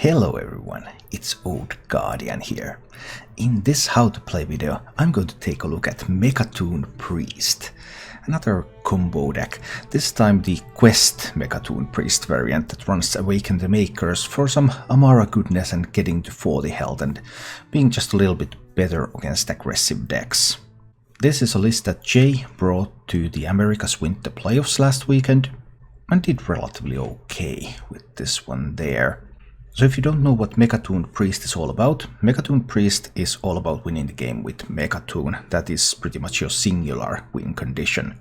Hello everyone, it's Old Guardian here. In this how to play video, I'm going to take a look at Mecha'thun Priest. Another combo deck, this time the Quest Mecha'thun Priest variant that runs Awaken the Makers for some Amara goodness and getting to 40 health and being just a little bit better against aggressive decks. This is a list that Jay brought to the America's Winter Playoffs last weekend and did relatively okay with this one there. So if you don't know what Mecha'thun Priest is all about, Mecha'thun Priest is all about winning the game with Mecha'thun. That is pretty much your singular win condition.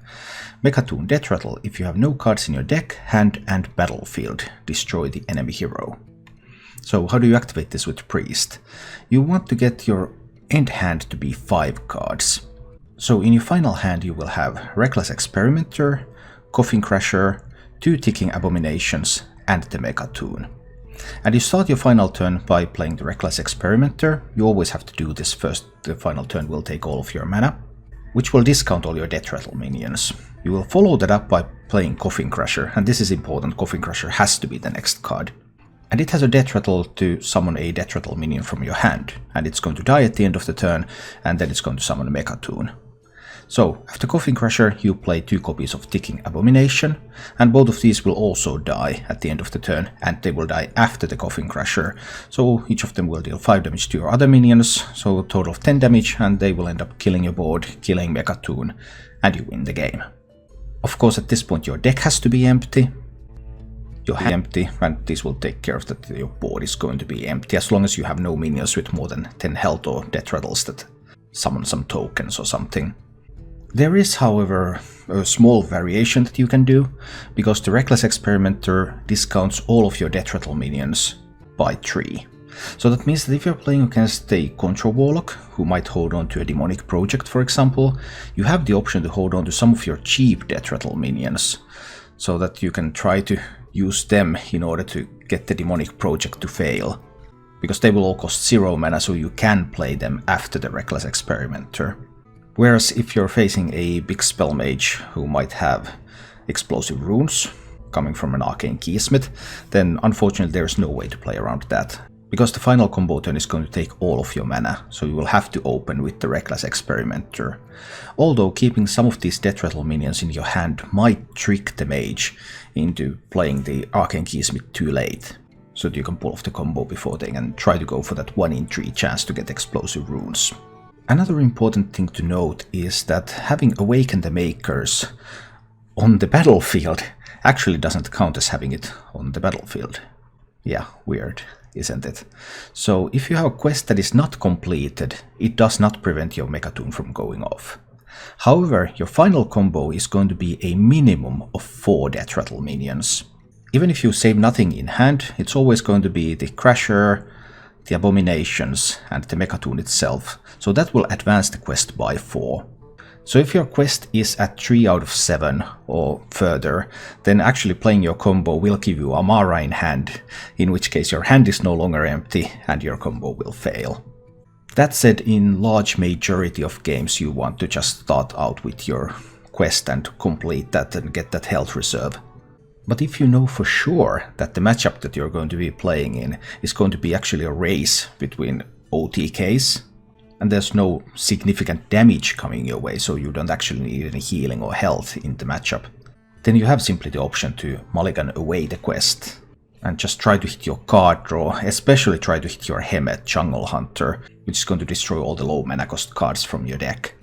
Mecha'thun Death Rattle: if you have no cards in your deck, hand and battlefield, destroy the enemy hero. So how do you activate this with Priest? You want to get your end hand to be 5 cards. So in your final hand you will have Reckless Experimenter, Coffin Crasher, 2 Ticking Abominations and the Mecha'thun. And you start your final turn by playing the Reckless Experimenter. You always have to do this first. The final turn will take all of your mana, which will discount all your Death Rattle minions. You will follow that up by playing Coffin Crasher, and this is important, Coffin Crasher has to be the next card. And it has a Death Rattle to summon a Death Rattle minion from your hand, and it's going to die at the end of the turn, and then it's going to summon a Mecha'thun. So, after Coffin Crasher, you play 2 copies of Ticking Abomination, and both of these will also die at the end of the turn, and they will die after the Coffin Crasher. So, each of them will deal 5 damage to your other minions, so a total of 10 damage, and they will end up killing your board, killing Mecha'thun, and you win the game. Of course, at this point your deck has to be empty. Your hand empty, and this will take care of that your board is going to be empty, as long as you have no minions with more than 10 health or Death Rattles that summon some tokens or something. There is, however, a small variation that you can do, because the Reckless Experimenter discounts all of your Death Rattle minions by 3. So that means that if you're playing against a Control Warlock, who might hold on to a Demonic Project for example, you have the option to hold on to some of your cheap Death Rattle minions, so that you can try to use them in order to get the Demonic Project to fail. Because they will all cost 0 mana, so you can play them after the Reckless Experimenter. Whereas if you're facing a big spell mage who might have explosive runes coming from an arcane keysmith, then unfortunately there's no way to play around that. Because the final combo turn is going to take all of your mana, so you will have to open with the Reckless Experimenter. Although keeping some of these Death Rattle minions in your hand might trick the mage into playing the arcane keysmith too late, so that you can pull off the combo before they can try to go for that 1 in 3 chance to get explosive runes. Another important thing to note is that having Awaken the Makers on the battlefield actually doesn't count as having it on the battlefield. Yeah, weird, isn't it? So if you have a quest that is not completed, it does not prevent your Mecha'thun from going off. However, your final combo is going to be a minimum of 4 Death Rattle minions. Even if you save nothing in hand, it's always going to be the Crasher, the Abominations and the Mecha'thun itself, so that will advance the quest by 4. So if your quest is at 3 out of 7 or further, then actually playing your combo will give you Amara in hand, in which case your hand is no longer empty and your combo will fail. That said, in large majority of games you want to just start out with your quest and complete that and get that health reserve. But if you know for sure that the matchup that you're going to be playing in is going to be actually a race between OTKs, and there's no significant damage coming your way, so you don't actually need any healing or health in the matchup, then you have simply the option to mulligan away the quest and just try to hit your card draw, especially try to hit your Jungle Hunter, which is going to destroy all the low mana cost cards from your deck,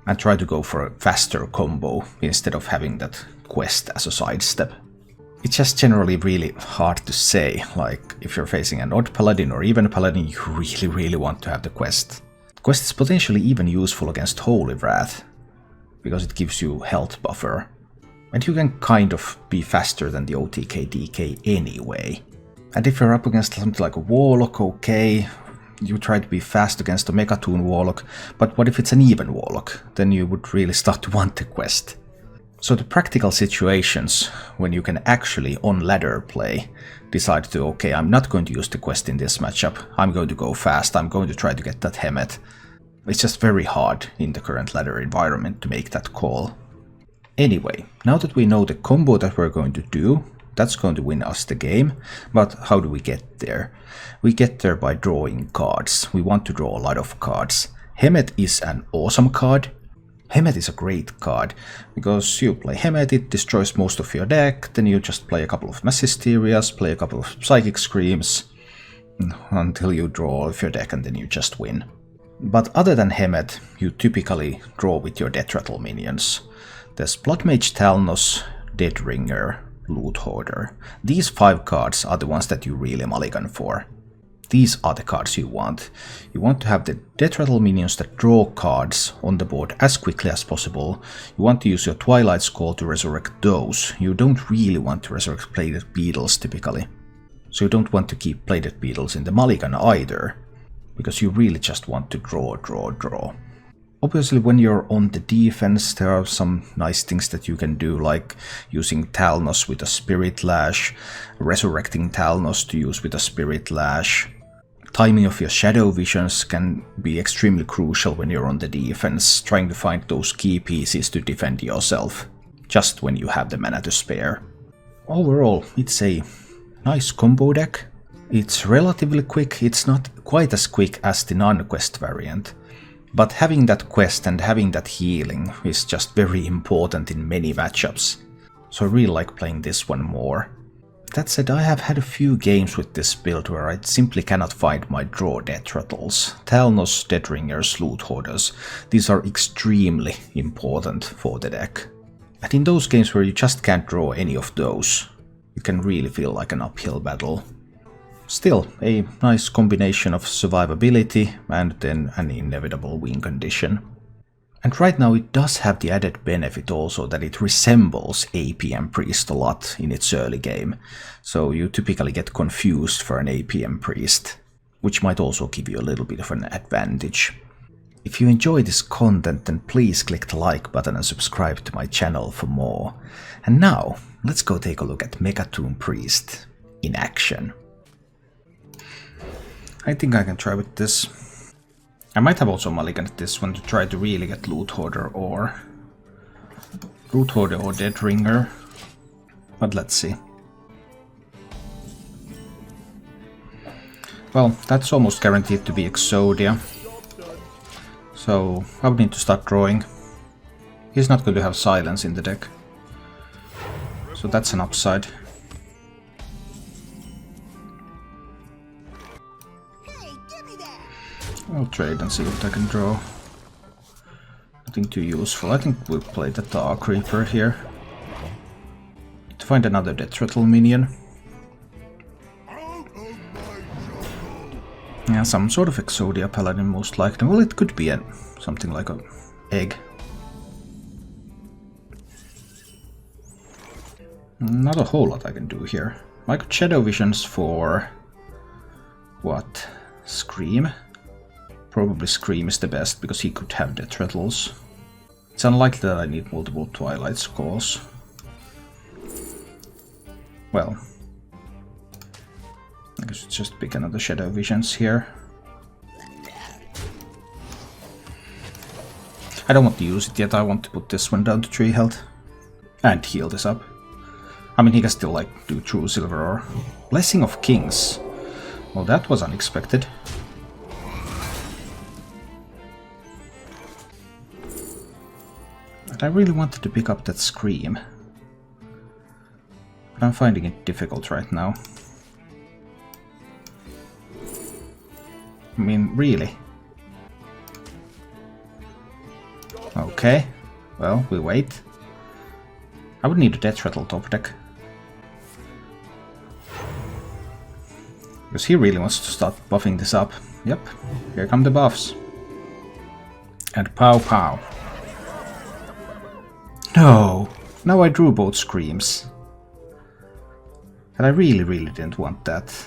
and try to go for a faster combo instead of having that quest as a sidestep. It's just generally really hard to say, like if you're facing an odd paladin or even a paladin, you really want to have the quest. The quest is potentially even useful against Holy Wrath, because it gives you health buffer. And you can kind of be faster than the OTK DK anyway. And if you're up against something like a Warlock, okay, you try to be fast against a Mecha'thun Warlock, but what if it's an even Warlock? Then you would really start to want the quest. So the practical situations when you can actually on ladder play decide to, okay, I'm not going to use the quest in this matchup, I'm going to go fast, I'm going to try to get that Hemet. It's just very hard in the current ladder environment to make that call. Anyway, now that we know the combo that we're going to do, That's going to win us the game, but how do we get there? We get there by drawing cards. We want to draw a lot of cards. Hemet is an awesome card. Hemet is a great card, because you play Hemet, it destroys most of your deck, then you just play a couple of Mass Hysterias, play a couple of Psychic Screams, until you draw all of your deck and then you just win. But other than Hemet, you typically draw with your Death Rattle minions. There's Bloodmage Talnos, Deadringer, Loot Hoarder. These 5 cards are the ones that you really mulligan for. These are the cards you want. You want to have the Death Rattle minions that draw cards on the board as quickly as possible. You want to use your Twilight Scroll to resurrect those. You don't really want to resurrect Plated Beetles typically. So you don't want to keep Plated Beetles in the mulligan either, because you really just want to draw. Obviously, when you're on the defense, there are some nice things that you can do, like using Talnos with a Spirit Lash, resurrecting Talnos to use with a Spirit Lash. Timing of your Shadow Visions can be extremely crucial when you're on the defense, trying to find those key pieces to defend yourself, just when you have the mana to spare. Overall, it's a nice combo deck. It's relatively quick, it's not quite as quick as the non-quest variant, but having that quest and having that healing is just very important in many matchups, so I really like playing this one more. That said, I have had a few games with this build where I simply cannot find my draw Death Rattles. Talnos, Deadringers, Loot Hoarders, these are extremely important for the deck. And in those games where you just can't draw any of those, it can really feel like an uphill battle. Still, a nice combination of survivability and then an inevitable win condition. And right now it does have the added benefit also that it resembles APM Priest a lot in its early game, so you typically get confused for an APM Priest, which might also give you a little bit of an advantage. If you enjoy this content, then please click the like button and subscribe to my channel for more. And now, let's go take a look at Mecha'thun Priest in action. I think I can try with this. I might have also mulliganed this one to try to really get Loot Hoarder or Deadringer, but let's see. Well, that's almost guaranteed to be Exodia, so I would need to start drawing. He's not going to have Silence in the deck, so that's an upside. I'll trade and see what I can draw. Nothing too useful. I think we'll play the Dark Reaper here. To find another Death Rattle minion. Yeah, some sort of Exodia Paladin most likely. Well, it could be something like an egg. Not a whole lot I can do here. I could Shadow Visions for... what? Scream? Probably Scream is the best, because he could have Death Rattles. It's unlikely that I need multiple Twilight Scrolls. Well, I guess just pick another Shadow Visions here. I don't want to use it yet, I want to put this one down to 3 health. And heal this up. I mean, he can still like do True Silver or Blessing of Kings. Well, that was unexpected. I really wanted to pick up that Scream, but I'm finding it difficult right now. I mean, really? Okay, well, we wait. I would need a Death Rattle top deck, because he really wants to start buffing this up. Yep, here come the buffs. And pow pow. No! Now I drew both Screams. And I really didn't want that.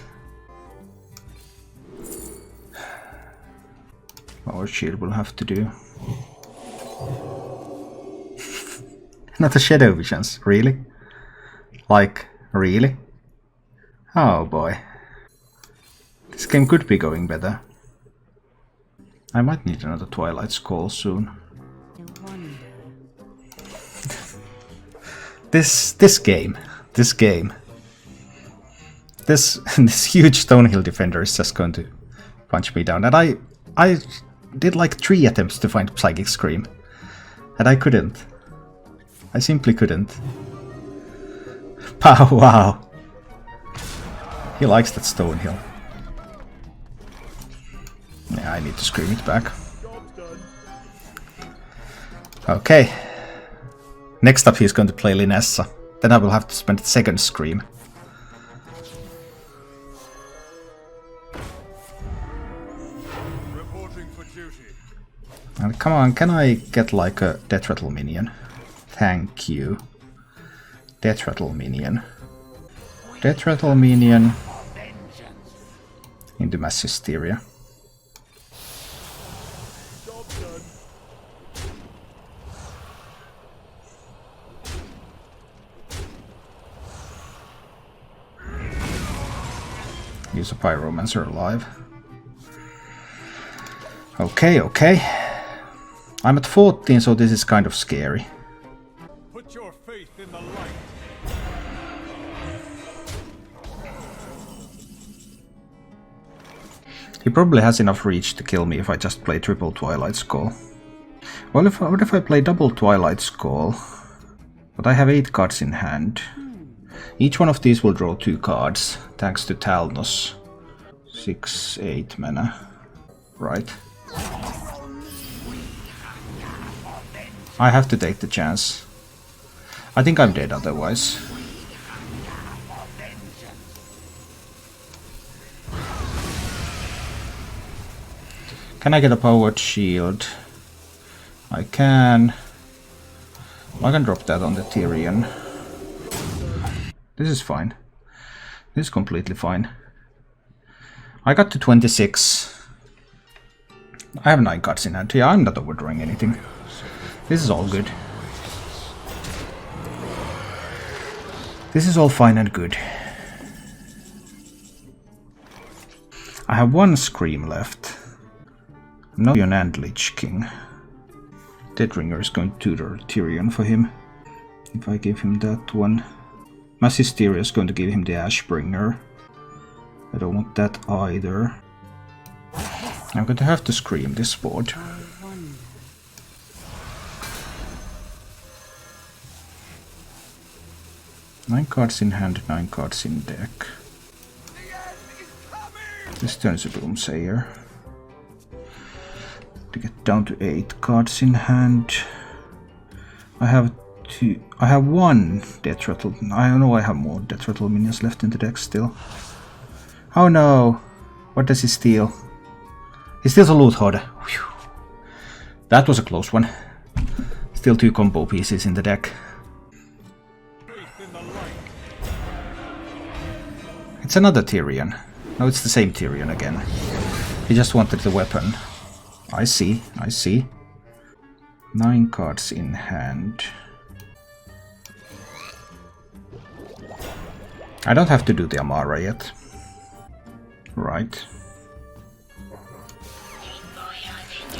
Our shield will have to do. Not a Shadow Visions, really? Like, really? Oh boy. This game could be going better. I might need another Twilight Scroll soon. This game. This this huge Stonehill defender is just going to punch me down. And I did like 3 attempts to find Psychic Scream. And I couldn't. I simply couldn't. Pow, wow. He likes that Stonehill. Yeah, I need to scream it back. Okay. Next up he's going to play Linessa. Then I will have to spend the second scream. Reporting for duty. And come on, can I get like a Death Rattle minion? Thank you. Death Rattle minion. Death Rattle minion. Into Mass Hysteria. Job done. Use a Pyromancer alive. Okay, okay. I'm at 14, so this is kind of scary. Put your faith in the light. He probably has enough reach to kill me if I just play triple Twilight Skull. Well, what if I play double Twilight Skull? But I have 8 cards in hand. Each one of these will draw 2 cards, thanks to Talnos. 6, 8 mana. Right. I have to take the chance. I think I'm dead otherwise. Can I get a powered shield? I can. I can drop that on the Tyrion. This is fine. This is completely fine. I got to 26. I have 9 cards in hand. Yeah, I'm not overdrawing anything. This is all good. This is all fine and good. I have 1 Scream left. No and Lich King. Deadringer is going to tutor Tyrion for him. If I give him that one. Mass Hysteria is going to give him the Ashbringer. I don't want that either. I'm going to have to scream this board. Nine cards in hand, 9 cards in deck. This turn is a Doomsayer. To get down to 8 cards in hand. I have 1 Death Rattle. I know I have more Death Rattle minions left in the deck still. Oh no! What does he steal? He steals a Loot Hoard. Whew. That was a close one. Still 2 combo pieces in the deck. It's another Tyrion. No, it's the same Tyrion again. He just wanted the weapon. I see, I see. 9 cards in hand. I don't have to do the Amara yet. Right.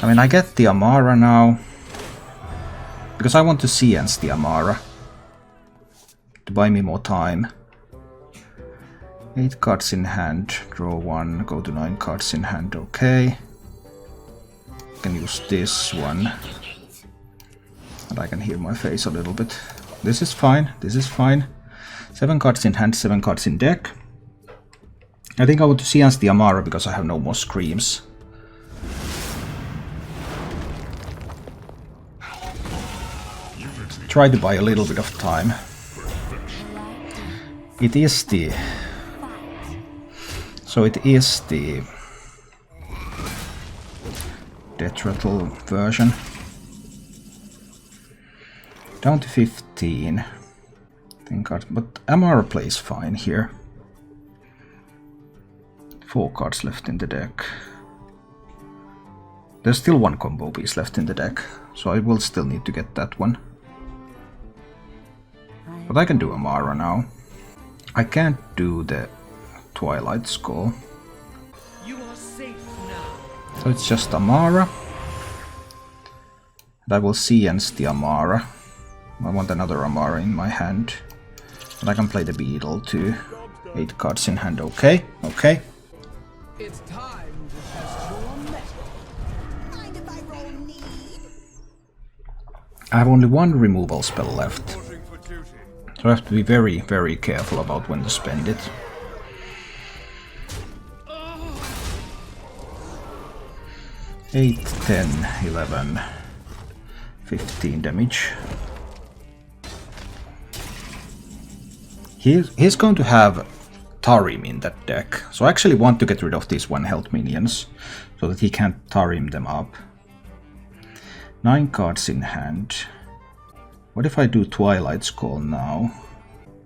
I mean, I get the Amara now. Because I want to Seance the Amara. To buy me more time. 8 cards in hand, draw 1, go to 9 cards in hand, okay. Can use this one. And I can heal my face a little bit. This is fine, this is fine. 7 cards in hand, 7 cards in deck. I think I want to Seance the Amara because I have no more Screams. Try to buy a little bit of time. It is the... So it is the Death Rattle version. Down to 15. But Amara plays fine here. 4 cards left in the deck. There's still 1 combo piece left in the deck, so I will still need to get that one. But I can do Amara now. I can't do the Twilight Skull. You are safe now. So it's just Amara. And I will Seance the Amara. I want another Amara in my hand. And I can play the Beetle too. Job's done. 8 cards in hand, okay, okay. It's time to test your metal. Mind if I roll need? I have only one removal spell left. Reporting for duty. So I have to be very, very careful about when to spend it. 8, 10, 11, 15 damage. He's going to have Tarim in that deck, so I actually want to get rid of these 1 health minions, so that he can't Tarim them up. 9 cards in hand. What if I do Twilight's Call now?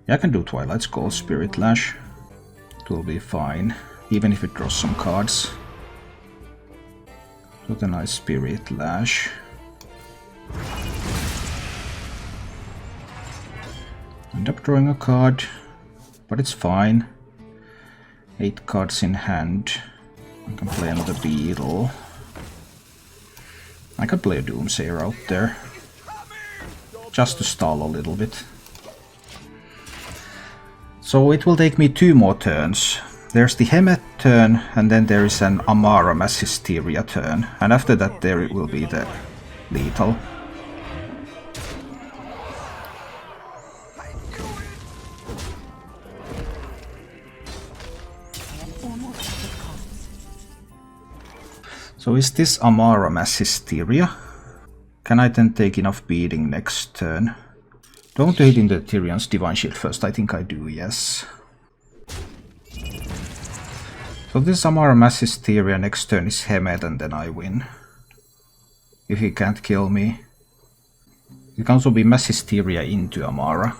Yeah, I can do Twilight's Call, Spirit Lash. It will be fine, even if it draws some cards. So then I Spirit Lash. End up drawing a card, but it's fine. 8 cards in hand. I can play another Beetle. I could play a Doomsayer out there, just to stall a little bit. So it will take me 2 more turns. There's the Hemet turn, and then there is an Amara Mass Hysteria turn, and after that there will be the lethal. So is this Amara Mass Hysteria? Can I then take enough beating next turn? Don't hit into Tyrion's Divine Shield first, I think I do, yes. So this Amara Mass Hysteria next turn is Hemet and then I win. If he can't kill me. It can also be Mass Hysteria into Amara.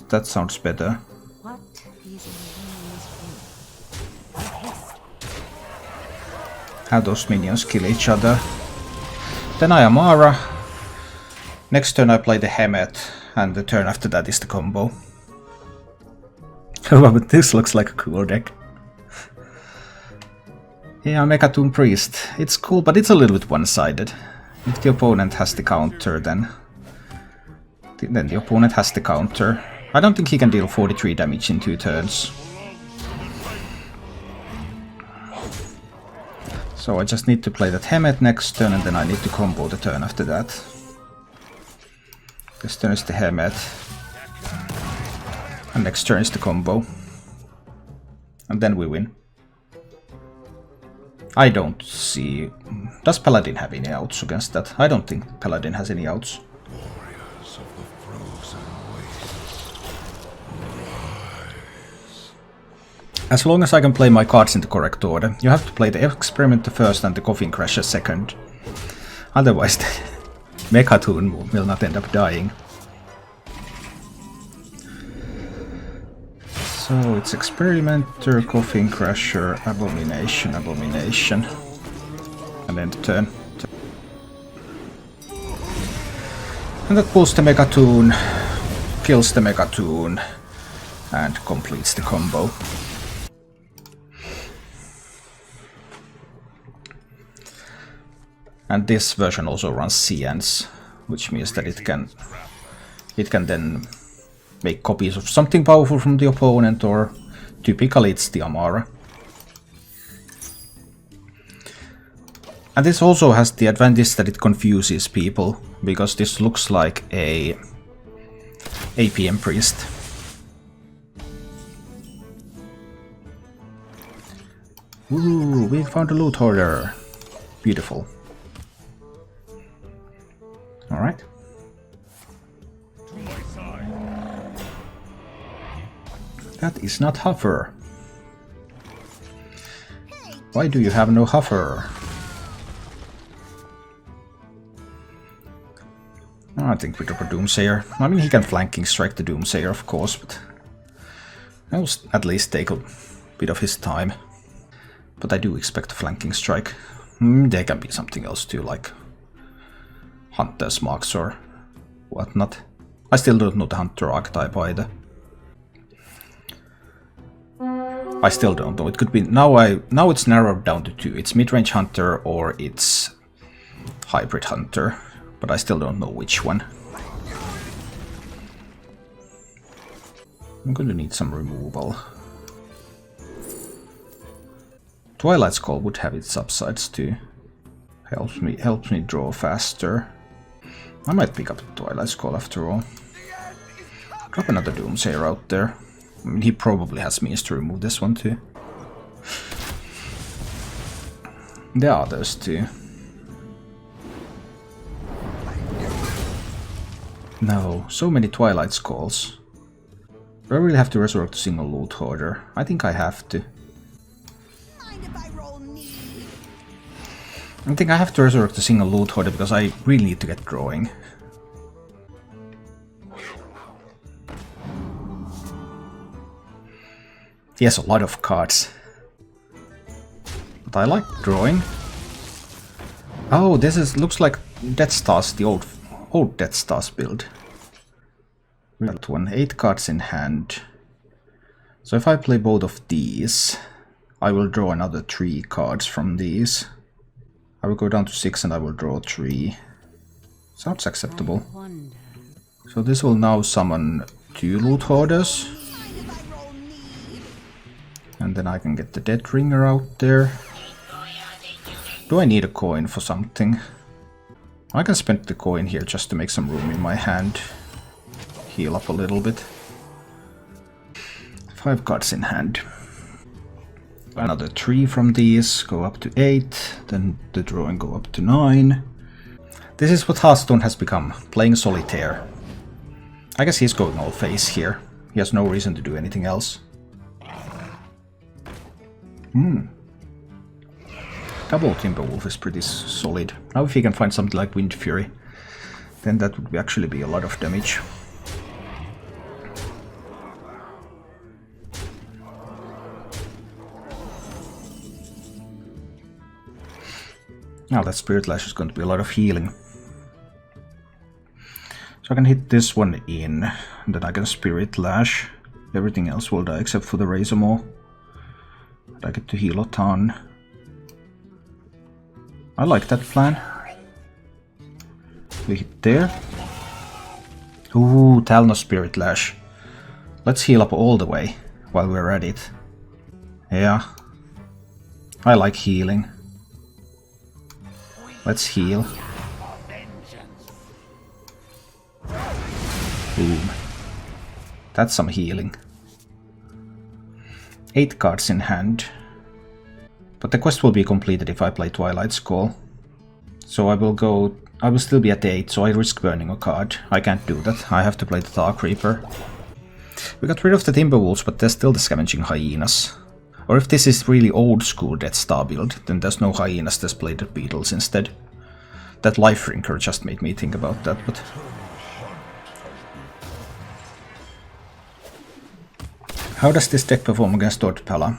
That sounds better. What these minions Have those minions kill each other. Then I Amara. Next turn I play the Hemet, and the turn after that is the combo. Oh, but this looks like a cool deck. Yeah, Mecha'thun Priest. It's cool, but it's a little bit one-sided. If the opponent has the counter, then the opponent has the counter. I don't think he can deal 43 damage in 2 turns. So I just need to play that Hemet next turn, and then I need to combo the turn after that. This turn is the Hemet. And next turn is the combo. And then we win. I don't see... Does Paladin have any outs against that? I don't think Paladin has any outs. Warriors of the frozen wastes. As long as I can play my cards in the correct order. You have to play the Experimenter first and the Coffin Crasher second. Otherwise the Mecha'thun will not end up dying. So it's Experimenter, Coffin Crasher, Abomination, Abomination. And then the turn. And that pulls the Mecha'thun, kills the Mecha'thun, and completes the combo. And this version also runs Cians, which means that it can then make copies of something powerful from the opponent, or typically it's the Amara. And this also has the advantage that it confuses people, because this looks like a APM Priest. Ooh, we found a loot hoarder. Beautiful. Alright. That is not Huffer. Why do you have no Huffer? Oh, I think we drop a Doomsayer. I mean, he can flanking strike the Doomsayer, of course, but that will at least take a bit of his time. But I do expect a flanking strike. There can be something else too, like Hunter's Marks or whatnot. I still don't know the Hunter archetype either. I still don't know. It could be now it's narrowed down to 2. It's Midrange Hunter or it's Hybrid Hunter, but I still don't know which one. I'm going to need some removal. Twilight Skull would have its upsides too. Helps me draw faster. I might pick up the Twilight Skull after all. Drop another Doomsayer out there. I mean, he probably has means to remove this one too. The others too. No, so many Twilight Skulls. Do I really have to resurrect a single Loot Hoarder? I think I have to. Mind if I roll need? I think I have to resurrect a single Loot Hoarder because I really need to get drawing. He has a lot of cards. But I like drawing. Oh, this looks like Death Stars, the old Death Stars build. That one, 8 cards in hand. So if I play both of these, I will draw another 3 cards from these. I will go down to 6 and I will draw 3. Sounds acceptable. So this will now summon 2 Loot Hoarders. And then I can get the Dead Ringer out there. Do I need a coin for something? I can spend the coin here just to make some room in my hand. Heal up a little bit. 5 cards in hand. Another 3 from these, go up to 8. Then the drawing go up to 9. This is what Hearthstone has become, playing solitaire. I guess he's going all face here. He has no reason to do anything else. Double Timberwolf is pretty solid. Now if he can find something like Wind Fury, then that would actually be a lot of damage. Now that Spirit Lash is going to be a lot of healing. So I can hit this one in, and then I can Spirit Lash. Everything else will die except for the Razor Maw. I get to heal a ton. I like that plan. We hit there. Ooh, Talnos Spirit Lash. Let's heal up all the way while we're at it. Yeah. I like healing. Let's heal. Boom. That's some healing. 8 cards in hand. But the quest will be completed if I play Twilight Skull. So I will still be at 8, so I risk burning a card. I can't do that. I have to play the Dark Reaper. We got rid of the Timberwolves, but there's still the Scavenging Hyenas. Or if this is really old school Death Star build, then there's no Hyenas, there's Bladed Beetles instead. That Life Rinker just made me think about that, but... How does this deck perform against Dodpala?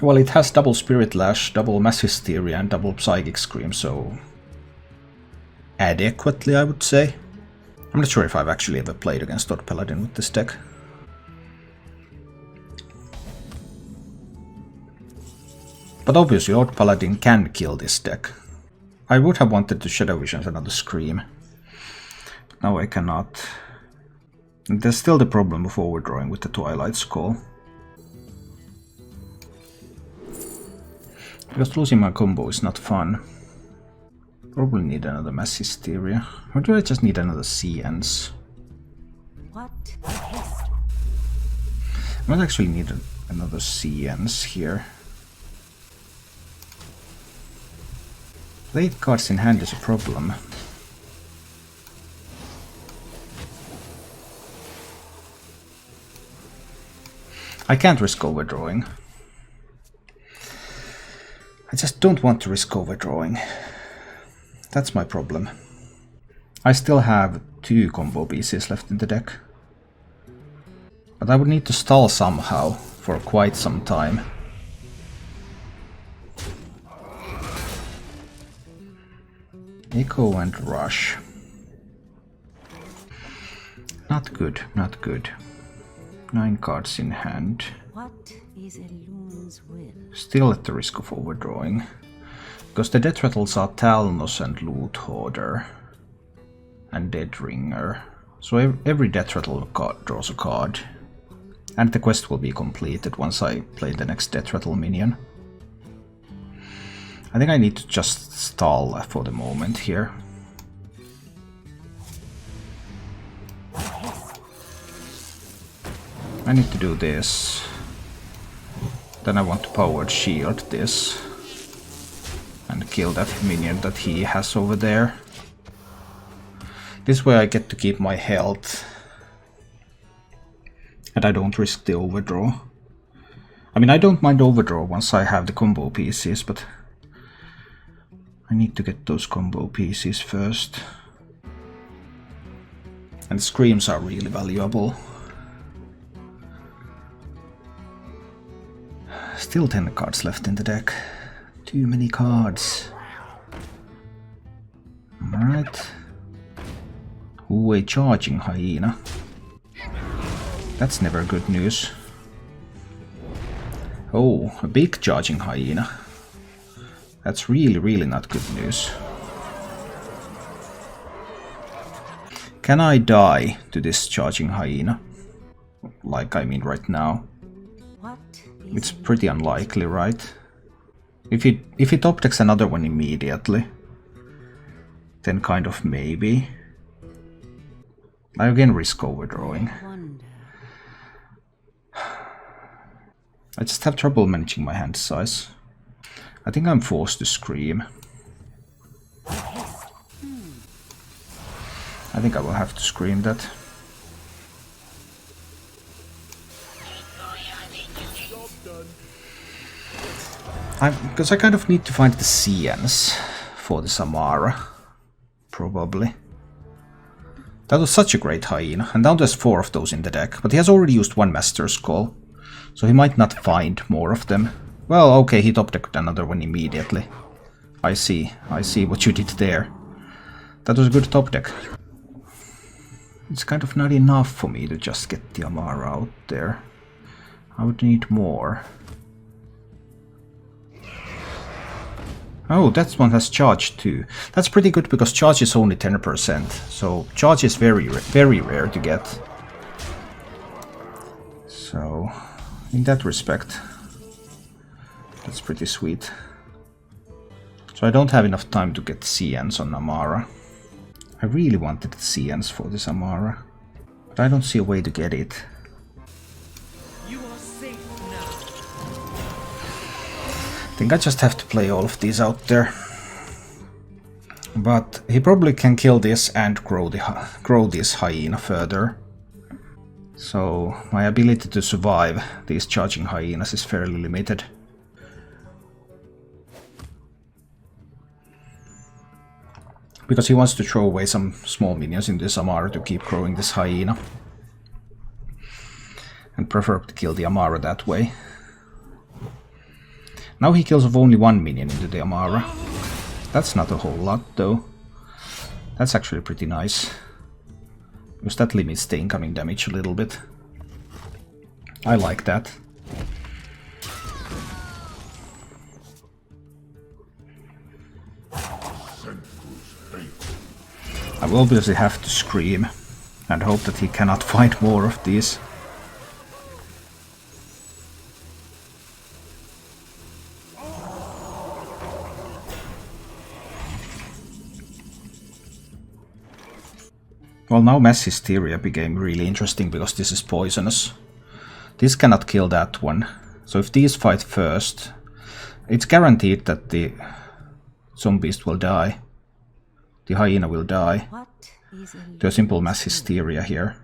Well, it has double Spirit Lash, double Mass Hysteria and double Psychic Scream, so... adequately, I would say. I'm not sure if I've actually ever played against Control Paladin with this deck. But obviously Control Paladin can kill this deck. I would have wanted to Shadow Vision another Scream. But now I cannot. And there's still the problem of overdrawing with the Twilight Skull. Because losing my combo is not fun. Probably need another Mass Hysteria. Or do I just need another CNs? What? I might actually need another CNs here. 8 cards in hand is a problem. I can't risk overdrawing. I just don't want to risk overdrawing. That's my problem. I still have 2 combo pieces left in the deck. But I would need to stall somehow for quite some time. Echo and Rush. Not good, not good. 9 cards in hand. What is a loon's will? Still at the risk of overdrawing. Because the death rattles are Talnos and Loot Hoarder. And Dead Ringer. So every death rattle card draws a card. And the quest will be completed once I play the next Death Rattle minion. I think I need to just stall for the moment here. I need to do this. Then I want to powered shield this. And kill that minion that he has over there. This way I get to keep my health. And I don't risk the overdraw. I mean, I don't mind overdraw once I have the combo pieces, but I need to get those combo pieces first. And screams are really valuable. Still 10 cards left in the deck. Too many cards. Alright. Ooh, a charging hyena. That's never good news. Oh, a big charging hyena. That's really not good news. Can I die to this charging hyena? Like, I mean right now. It's pretty unlikely, right? If it top decks another one immediately, then kind of maybe. I again risk overdrawing. I just have trouble managing my hand size. I think I'm forced to scream. I think I will have to scream that. Because I kind of need to find the CNs for the Samara. Probably. That was such a great hyena, and now there's 4 of those in the deck, but he has already used 1 Master's Call, so he might not find more of them. Well, okay, he top decked another one immediately. I see what you did there. That was a good top deck. It's kind of not enough for me to just get the Amara out there. I would need more. Oh, that one has charge too. That's pretty good because charge is only 10%, so charge is very rare to get. So, in that respect, that's pretty sweet. So I don't have enough time to get CNs on Amara. I really wanted the CNs for this Amara, but I don't see a way to get it. You are safe now. I think I just have to play all of these out there. But he probably can kill this and grow this hyena further. So my ability to survive these charging hyenas is fairly limited. Because he wants to throw away some small minions in this Amara to keep growing this hyena. And prefer to kill the Amara that way. Now he kills of only 1 minion into the Amara. That's not a whole lot though. That's actually pretty nice. Because that limits the incoming damage a little bit. I like that. I will obviously have to scream and hope that he cannot find more of these. Well, now Mass Hysteria became really interesting because this is poisonous. This cannot kill that one. So if these fight first, it's guaranteed that the zombies will die. The hyena will die. To a simple Mass Hysteria here.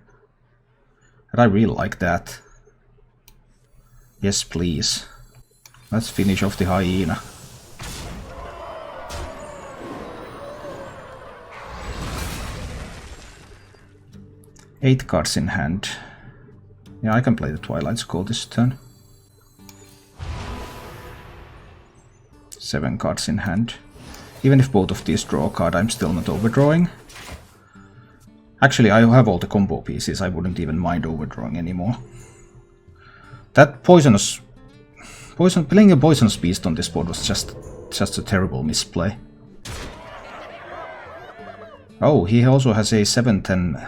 And I really like that. Yes, please. Let's finish off the hyena. Eight cards in hand. Yeah, I can play the Twilight Skull this turn. 7 cards in hand. Even if both of these draw a card, I'm still not overdrawing. Actually, I have all the combo pieces, I wouldn't even mind overdrawing anymore. That playing a Poisonous Beast on this board was just a terrible misplay. Oh, he also has a 7/10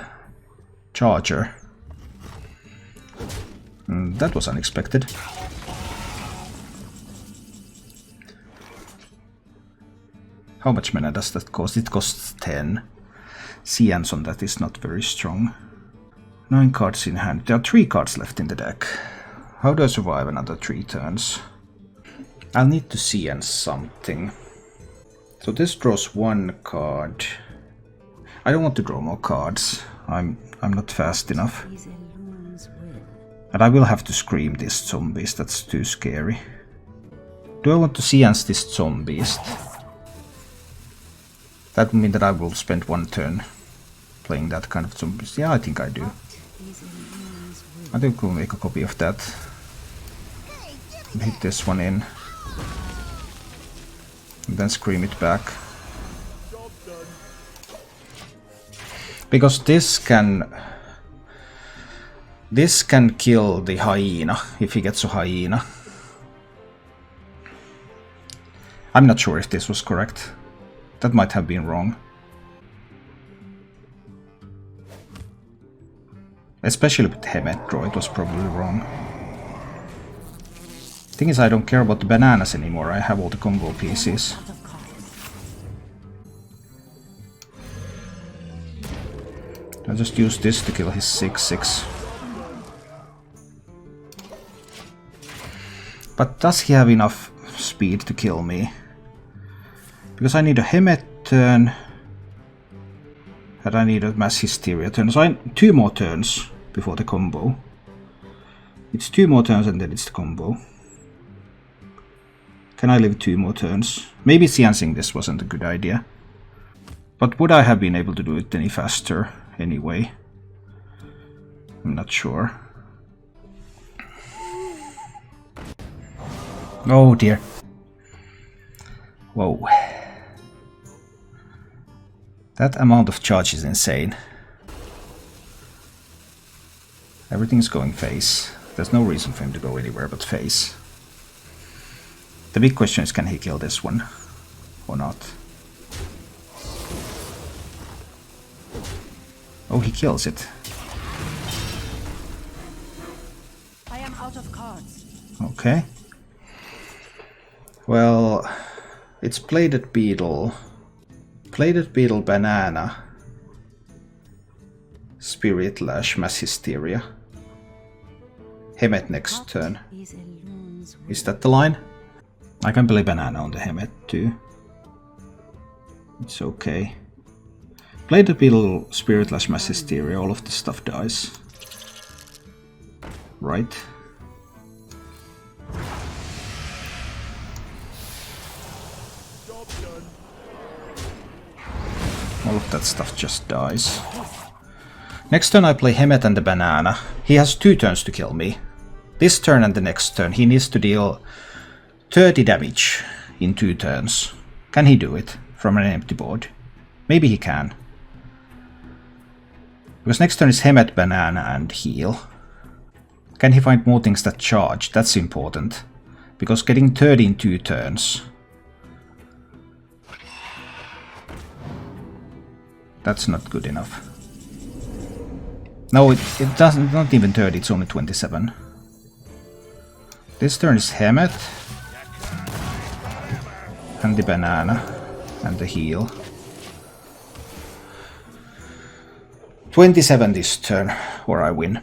Charger. That was unexpected. How much mana does that cost? It costs 10. Cians on that is not very strong. 9 cards in hand. There are 3 cards left in the deck. How do I survive another 3 turns? I'll need to Cians something. So this draws 1 card. I don't want to draw more cards. I'm not fast enough. Is a loon's will. And I will have to scream these zombies, that's too scary. Do I want to Cians this zombies? That would mean that I will spend 1 turn playing that kind of zombies. Yeah, I think I do. Is a loon's will. I think we'll make a copy of that. Hit this one in. And then scream it back. Because this can kill the hyena if he gets a hyena. I'm not sure if this was correct. That might have been wrong. Especially with Hemet draw, it was probably wrong. Thing is, I don't care about the bananas anymore, I have all the combo pieces. I'll just use this to kill his 6/6. But does he have enough speed to kill me? Because I need a Hemet turn. And I need a Mass Hysteria turn. So 2 more turns before the combo. It's 2 more turns and then it's the combo. Can I live 2 more turns? Maybe Ciancing this wasn't a good idea. But would I have been able to do it any faster anyway? I'm not sure. Oh dear. Whoa. That amount of charge is insane. Everything's going face. There's no reason for him to go anywhere but face. The big question is, can he kill this one? Or not? Oh, he kills it. I am out of cards. Okay. Well, it's Bladed Beetle. Bladed Beetle, Banana. Spirit Lash, Mass Hysteria. Hemet next turn. Is a loon's will. Is that the line? I can play Banana on the Hemet too. It's okay. Bladed Beetle, Spirit Lash, Mass Hysteria, all of this stuff dies. Right. All of that stuff just dies. Next turn I play Hemet and the Banana. He has 2 turns to kill me. This turn and the next turn he needs to deal 30 damage in 2 turns. Can he do it from an empty board? Maybe he can. Because next turn is Hemet, Banana and heal. Can he find more things that charge? That's important. Because getting 30 in 2 turns... That's not good enough. No, it doesn't, not even 30, it's only 27. This turn is Hemet. And the Banana. And the heal. 27 this turn, or I win.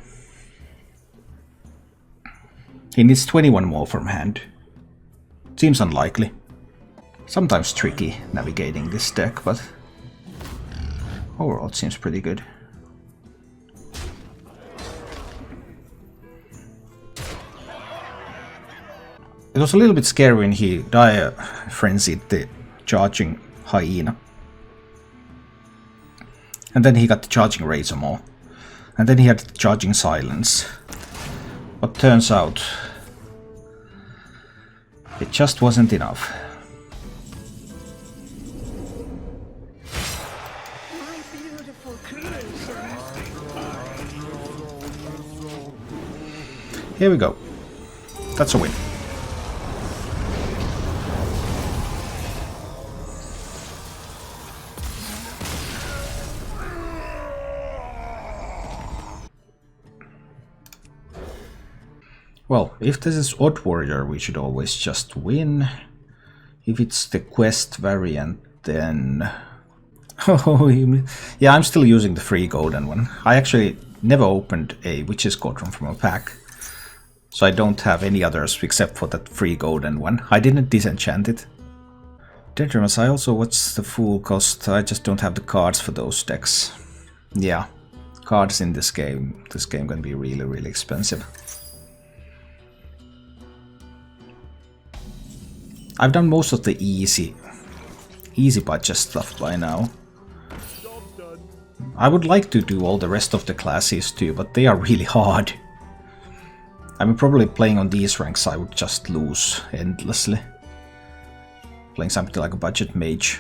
He needs 21 more from hand. Seems unlikely. Sometimes tricky navigating this deck, but... overall, it seems pretty good. It was a little bit scary when he Dire Frenzied the charging hyena. And then he got the charging Razor Maw. And then he had the charging Silence. But turns out... it just wasn't enough. Here we go. That's a win. Well, if this is Odd Warrior, we should always just win. If it's the quest variant, then... Oh, yeah, I'm still using the free golden one. I actually never opened a Witch's Cauldron from a pack, so I don't have any others except for that free golden one. I didn't disenchant it. Dangerous, I also watched the full cost. I just don't have the cards for those decks. Yeah, cards in this game can be really, really expensive. I've done most of the easy budget stuff by now. I would like to do all the rest of the classes too, but they are really hard. I mean, probably playing on these ranks I would just lose endlessly. Playing something like a budget mage.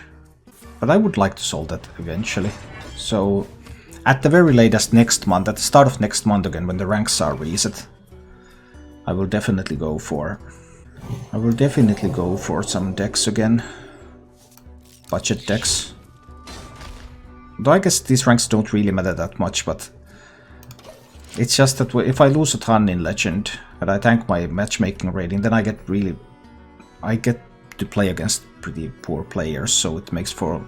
But I would like to solve that eventually. So, at the very latest next month, at the start of next month again, when the ranks are reset, I will definitely go for some decks again. Budget decks. Though I guess these ranks don't really matter that much, but it's just that if I lose a ton in Legend and I tank my matchmaking rating, then I get to play against pretty poor players, so it makes for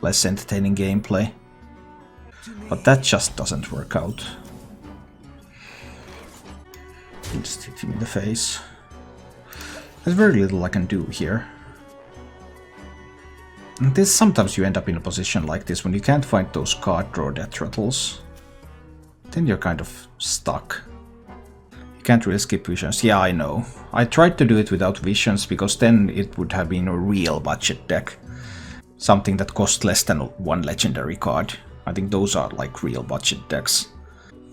less entertaining gameplay. But that just doesn't work out. Just hit him in the face. There's very little I can do here. And sometimes you end up in a position like this when you can't find those card draw death rattles. Then you're kind of stuck. You can't really skip visions. Yeah, I know. I tried to do it without visions because then it would have been a real budget deck. Something that cost less than one legendary card. I think those are like real budget decks.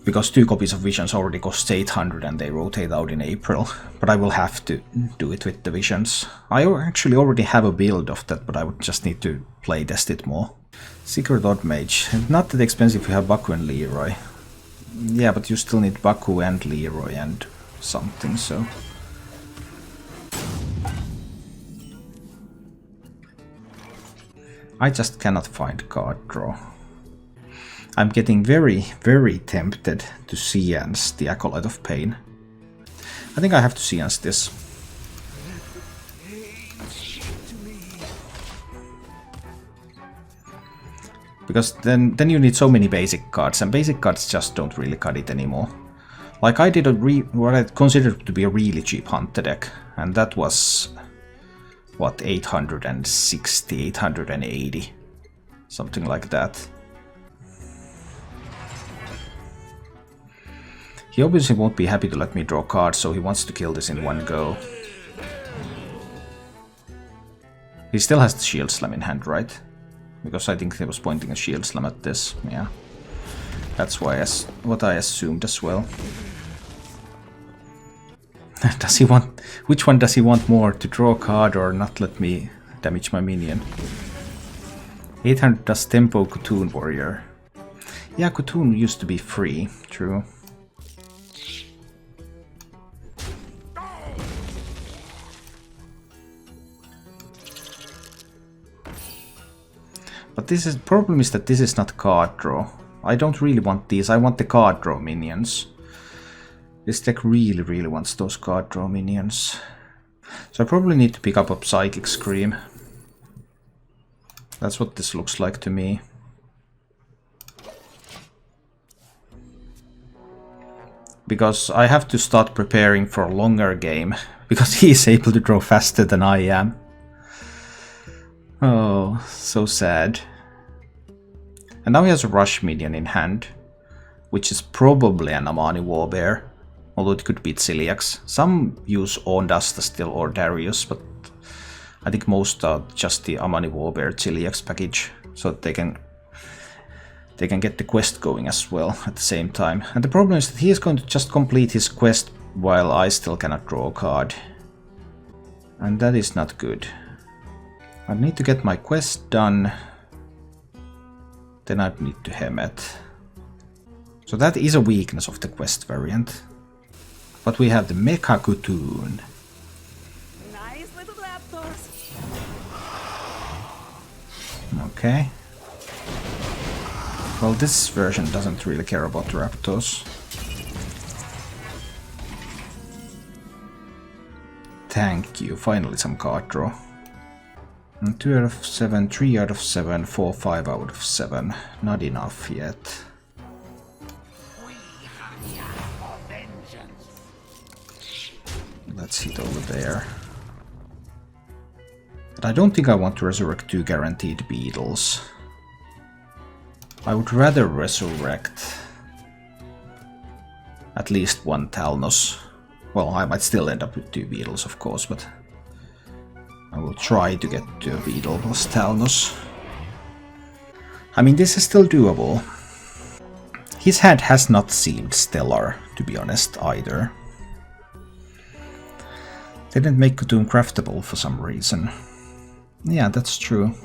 Because 2 copies of visions already cost 800 and they rotate out in April. But I will have to do it with the visions. I actually already have a build of that, but I would just need to play test it more. Secret Odd Mage. Not that expensive if you have Baku and Leroy. Yeah, but you still need Baku and Leroy and something, so... I just cannot find card draw. I'm getting very, very tempted to Seance the Acolyte of Pain. I think I have to Seance this. Because then you need so many basic cards, and basic cards just don't really cut it anymore. Like I did what I considered to be a really cheap Hunter deck, and that was, what, 860, 880, something like that. He obviously won't be happy to let me draw cards, so he wants to kill this in one go. He still has the Shield Slam in hand, right? Because I think he was pointing a Shield Slam at this, yeah. That's what I assumed as well. Does he want... Which one does he want more? To draw a card or not let me damage my minion? 800 does Tempo Mecha'thun Warrior. Yeah, Mecha'thun used to be free, true. But the problem is that this is not card draw. I don't really want these, I want the card draw minions. This deck really, really wants those card draw minions. So I probably need to pick up a Psychic Scream. That's what this looks like to me. Because I have to start preparing for a longer game, because he is able to draw faster than I am. Oh, so sad. And now he has a Rush minion in hand, which is probably an Amani Warbear, although it could be Ciliax. Some use Ondasta still or Darius, but I think most are just the Amani Warbear Ciliax package, so that they can get the quest going as well at the same time. And the problem is that he is going to just complete his quest while I still cannot draw a card. And that is not good. I need to get my quest done, then I need to Hemet. So that is a weakness of the quest variant. But we have the Mecha'thun. Nice little raptors. Okay. Well, this version doesn't really care about the raptors. Thank you, finally some card draw. 2 out of 7, 3 out of 7, 4, 5 out of 7. Not enough yet. Let's hit over there. But I don't think I want to resurrect 2 guaranteed beetles. I would rather resurrect at least 1 Talnos. Well, I might still end up with 2 beetles, of course, but I will try to get to a beetle plus Talnos. I mean, this is still doable. His hand has not seemed stellar, to be honest, either. They didn't make Mecha'thun craftable for some reason. Yeah, that's true.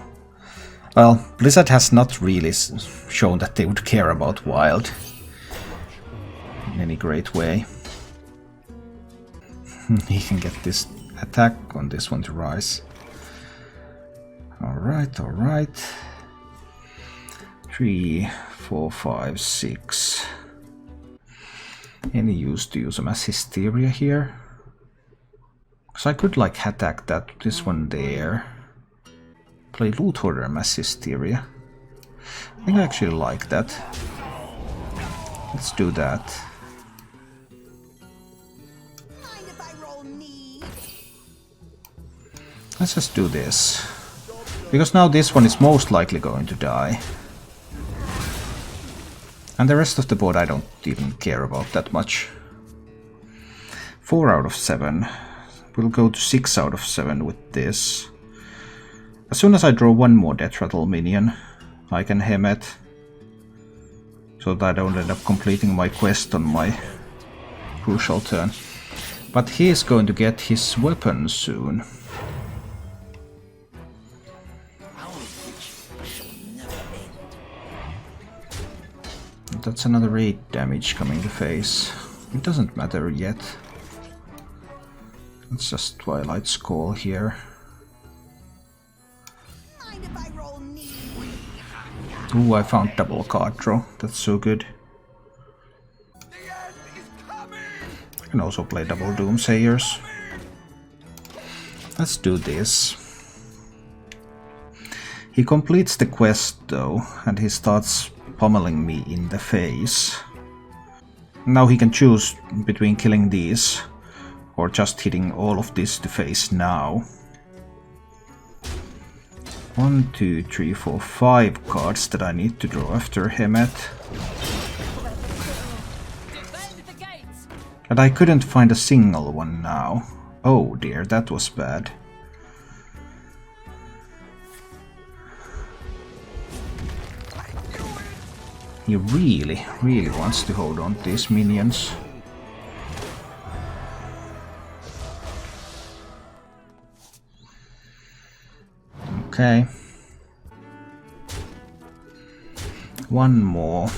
Well, Blizzard has not really shown that they would care about wild in any great way. He can get this attack on this one to rise. Alright, alright. 3, 4, 5, 6. Any use to use a mass hysteria here? Because I could like attack this one there. Play loot hoarder and mass hysteria. I think I actually like that. Let's do that. Let's just do this. Because now this one is most likely going to die. And the rest of the board I don't even care about that much. 4 out of 7. We'll go to 6 out of 7 with this. As soon as I draw 1 more Death Rattle minion, I can hem it. So that I don't end up completing my quest on my crucial turn. But he is going to get his weapon soon. That's another 8 damage coming to face. It doesn't matter yet. It's just Twilight's Call here. Ooh, I found double card draw. That's so good. I can also play double Doomsayers. Let's do this. He completes the quest though, and he starts pummeling me in the face. Now he can choose between killing these or just hitting all of this to face now. 1, 2, 3, 4, 5 cards that I need to draw after Hemet. And I couldn't find a single one now. Oh dear, that was bad. He really, really wants to hold on to these minions. Okay. 1 more.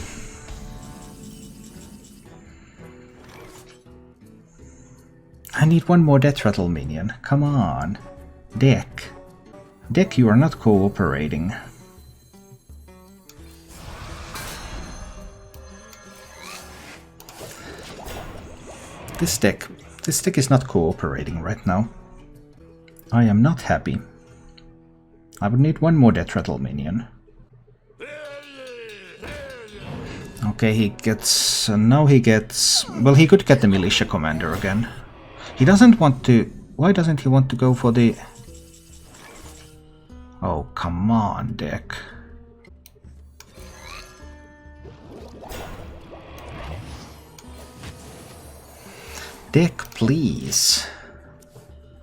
I need 1 more Death Rattle minion. Come on. Deck. Deck, you are not cooperating. This deck is not cooperating right now. I am not happy. I would need 1 more Death Rattle minion. Okay, he gets... now he gets... well, he could get the Militia Commander again. He doesn't want to... why doesn't he want to go for the... oh, come on, deck. Deck, please.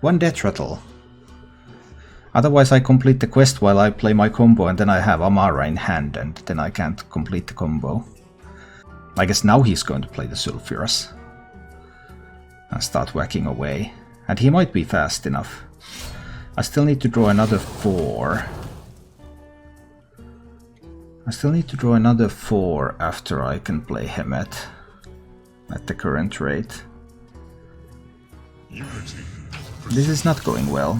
1 Death Rattle. Otherwise I complete the quest while I play my combo and then I have Amara in hand and then I can't complete the combo. I guess now he's going to play the Sulfurous. And start whacking away. And he might be fast enough. I still need to draw another 4. I still need to draw another 4 after I can play Hemet. At the current rate. This is not going well.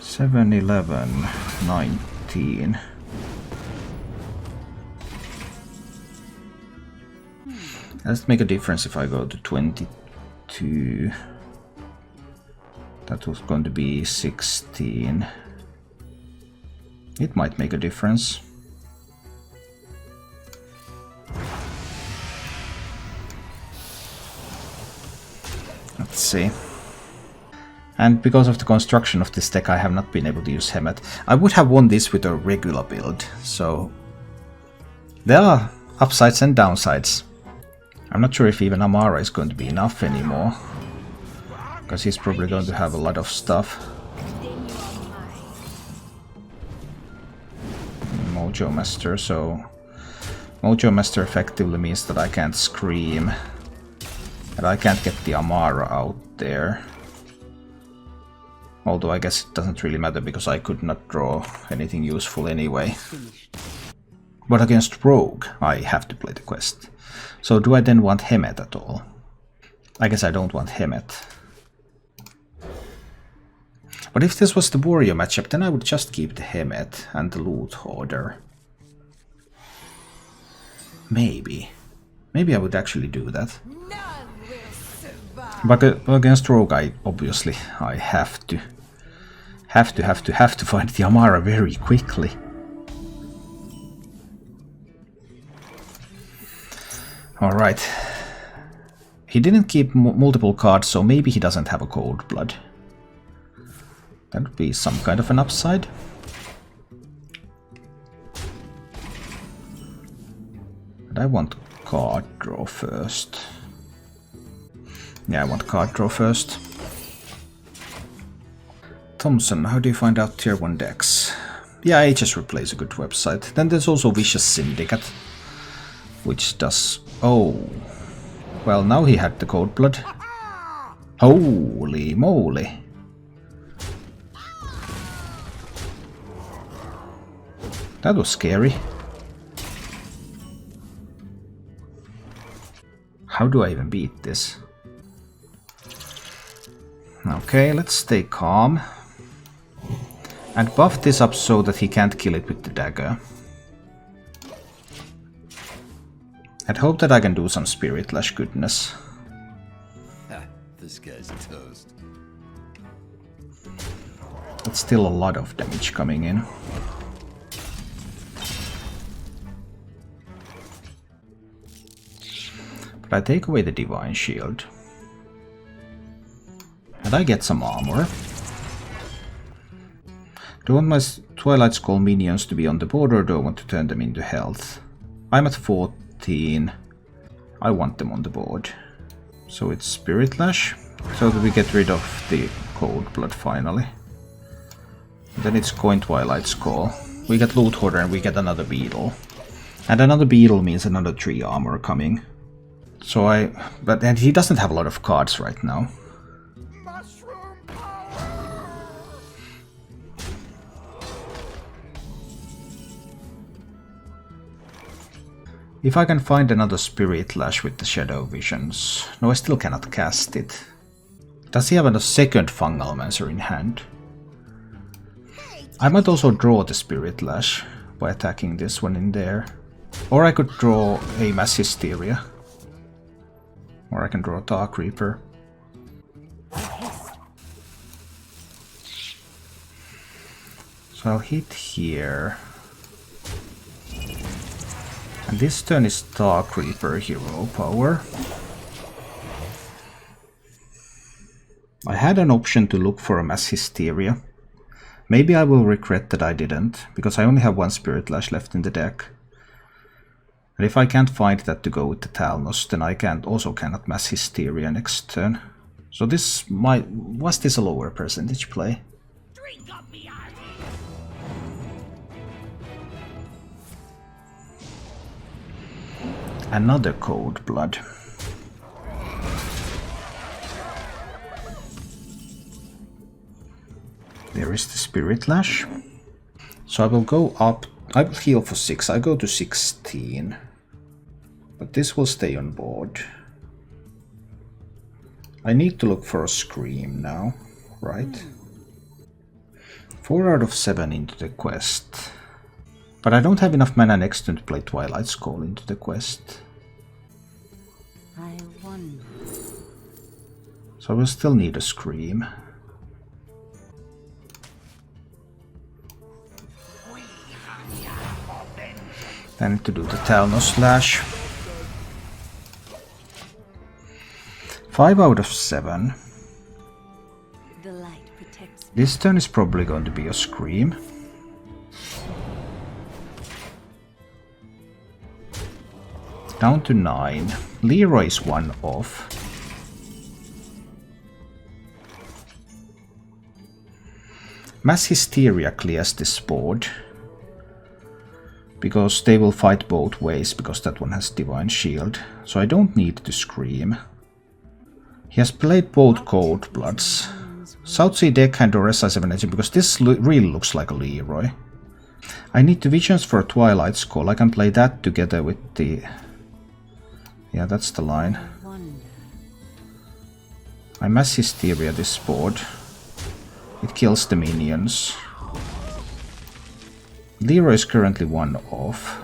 (7, 11, 19). Does it make a difference if I go to 22? That was going to be 16. It might make a difference. Let's see. And because of the construction of this deck, I have not been able to use Hemet. I would have won this with a regular build, so there are upsides and downsides. I'm not sure if even Amara is going to be enough anymore, because he's probably going to have a lot of stuff. Mojo Master, so Mojo Master effectively means that I can't scream, and I can't get the Amara out there. Although I guess it doesn't really matter because I could not draw anything useful anyway. But against Rogue, I have to play the quest. So do I then want Hemet at all? I guess I don't want Hemet. But if this was the Warrior matchup, then I would just keep the Hemet and the Loot Hoarder. Maybe. Maybe I would actually do that. But against Rogue, I have to find the Amara very quickly. Alright. He didn't keep multiple cards, so maybe he doesn't have a Cold Blood. That would be some kind of an upside. But I want card draw first. Yeah, I want card draw first. Thompson, how do you find out tier 1 decks? Yeah, HS Replay is a good website. Then there's also Vicious Syndicate, which does... Oh, well, now he had the Cold Blood. Holy moly. That was scary. How do I even beat this? Okay, let's stay calm. And buff this up so that he can't kill it with the dagger. And hope that I can do some Spirit Lash goodness. This guy's toast. But still a lot of damage coming in. But I take away the Divine Shield. And I get some armor. Do I want my Twilight Skull minions to be on the board, or do I want to turn them into health? I'm at 14. I want them on the board. So it's Spirit Lash, so that we get rid of the Cold Blood finally. And then it's Coin Twilight Skull. We get Loot Hoarder and we get another Beetle. And another Beetle means another 3 armor coming. So and he doesn't have a lot of cards right now. If I can find another Spirit Lash with the Shadow Visions... No, I still cannot cast it. Does he have a second Fungalmancer in hand? I might also draw the Spirit Lash by attacking this one in there. Or I could draw a Mass Hysteria. Or I can draw a Dark Reaper. So I'll hit here. And this turn is Dark Reaper hero power. I had an option to look for a Mass Hysteria. Maybe I will regret that I didn't, because I only have 1 Spirit Lash left in the deck. And if I can't find that to go with the Talnos, then I also cannot Mass Hysteria next turn. So this was this a lower percentage play? Another Cold Blood. There is the Spirit Lash. So I will go up. I will heal for 6. I go to 16. But this will stay on board. I need to look for a Scream now, right? 4 out of 7 into the quest. But I don't have enough mana next turn to play Twilight Skull into the quest. I wonder. So we'll still need a Scream. I need to do the Talnos Slash. 5 out of 7. The light protects me. This turn is probably going to be a Scream. Down to 9. Leroy is 1 off. Mass Hysteria clears this board. Because they will fight both ways, because that one has Divine Shield. So I don't need to Scream. He has played both Cold Bloods. Southsea Deckhand or SI7 Agent, because this really looks like a Leroy. I need to Visions for a Twilight Skull. I can play that together with the... Yeah, that's the line. I Mass Hysteria this board. It kills the minions. Leroy is currently 1 off.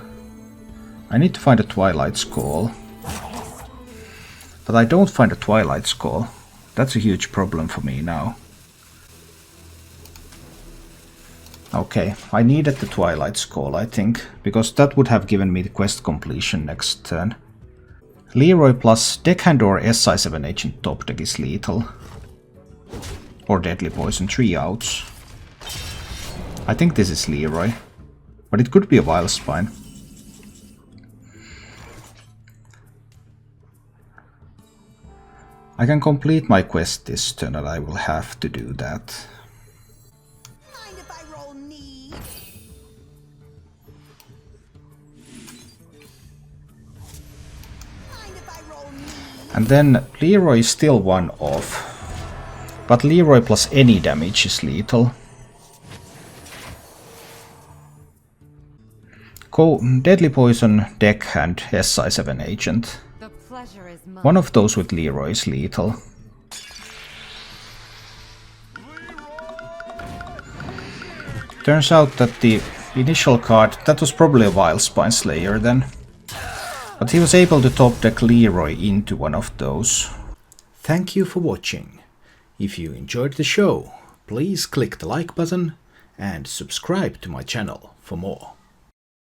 I need to find a Twilight Skull. But I don't find a Twilight Skull. That's a huge problem for me now. Okay, I needed the Twilight Skull, I think, because that would have given me the quest completion next turn. Leroy plus Deckhand or SI7 Agent top deck is lethal. Or Deadly Poison, 3 outs. I think this is Leroy. But it could be a Vilespine. I can complete my quest this turn and I will have to do that. Mind if I roll knee? Mind if I roll knee? And then Leroy is still 1 off. But Leroy plus any damage is lethal. Deadly Poison, Deckhand, SI7 Agent. The pleasure is mine. One of those with Leroy is lethal. Turns out that the initial card, that was probably a Vilespine Slayer then. But he was able to top deck Leroy into one of those. Thank you for watching. If you enjoyed the show, please click the like button and subscribe to my channel for more.